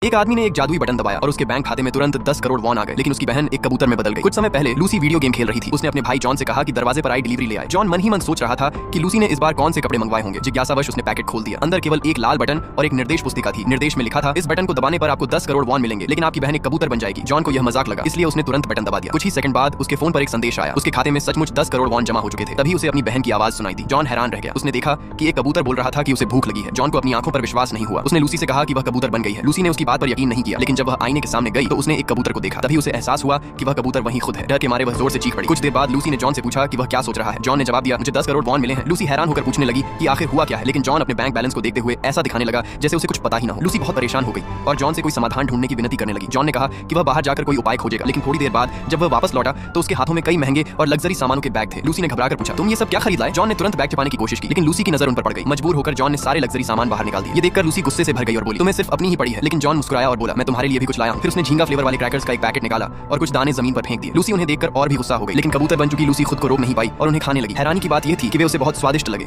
एक आदमी ने एक जादुई बटन दबाया और उसके बैंक खाते में तुरंत 10 करोड़ वॉन आ गए, लेकिन उसकी बहन एक कबूतर में बदल गई। कुछ समय पहले लूसी वीडियो गेम खेल रही थी। उसने अपने भाई जॉन से कहा कि दरवाजे पर आई डिलीवरी ले आए। जॉन मन ही मन सोच रहा था कि लूसी ने इस बार कौन से कपड़े मंगवाए होंगे। जिज्ञासावश उसने पैकेट खोल दिया। अंदर केवल एक लाल बटन और एक निर्देश पुस्तिका थी। निर्देश में लिखा था, इस बटन को दबाने पर आपको 10 करोड़ वॉन मिलेंगे, लेकिन आपकी बहन एक कबूतर बन जाएगी। जॉन को यह मजाक लगा, इसलिए उसने तुरंत बटन दबा दिया। कुछ ही सेकंड बाद उसके फोन पर एक संदेश आया। उसके खाते में सचमुच 10 करोड़ वॉन जमा हो चुके थे। तभी उसे अपनी बहन की आवाज सुनाई दी। जॉन हैरान रह गया। उसने देखा कि एक कबूतर बोल रहा था कि उसे भूख लगी है। जॉन को अपनी आंखों पर विश्वास नहीं हुआ। उसने लूसी से कहा कि वह कबूतर बन गई है। लूसी ने उसकी बात पर यकीन नहीं किया, लेकिन जब वह आईने के सामने गई तो उसने एक कबूतर को देखा। तभी उसे एहसास हुआ कि वह कबूतर वही खुद है। डर के मारे वह जोर से चीख पड़ी। कुछ देर बाद लूसी ने जॉन से पूछा कि वह क्या सोच रहा है। जॉन ने जवाब दिया, मुझे 10 करोड़ वॉन मिले हैं। लूसी हैरान होकर पूछने लगी कि आखिर हुआ क्या है, लेकिन जॉन अपने बैंक बैलेंस को देखते हुए ऐसा दिखाने लगा जैसे उसे कुछ पता ही ना हो। लूसी बहुत परेशान हो गई और जॉन से कोई समाधान ढूंढने की विनती करने लगी। जॉन ने कहा कि वह बाहर जाकर कोई उपाय खोजेगा, लेकिन थोड़ी देर बाद जब वह वापस लौटा तो उसके हाथों में कई महंगे और लग्जरी सामानों के बैग थे। लूसी ने घबराकर पूछा, तुम ये सब क्या खरीद लाए? जॉन ने तुरंत बैग छिपाने की कोशिश की, लेकिन लूसी की नजर उन पर पड़ गई। मजबूर होकर जॉन ने सारे लग्जरी सामान बाहर निकाल दिए। ये देखकर लूसी गुस्से से भर गई और बोली, तुम्हें सिर्फ अपनी ही पड़ी है। लेकिन जॉन मुस्कुराया और बोला, मैं तुम्हारे लिए भी कुछ लाया हूं। फिर उसने झींगा फ्लेवर वाले क्रैकर्स का एक पैकेट निकाला और कुछ दाने जमीन पर फेंक दिए। लूसी उन्हें देखकर और भी गुस्सा हो गई, लेकिन कबूतर बन चुकी लूसी खुद को रोक नहीं पाई और उन्हें खाने लगी। हैरानी की बात यह थी कि वे उसे बहुत स्वादिष्ट लगे।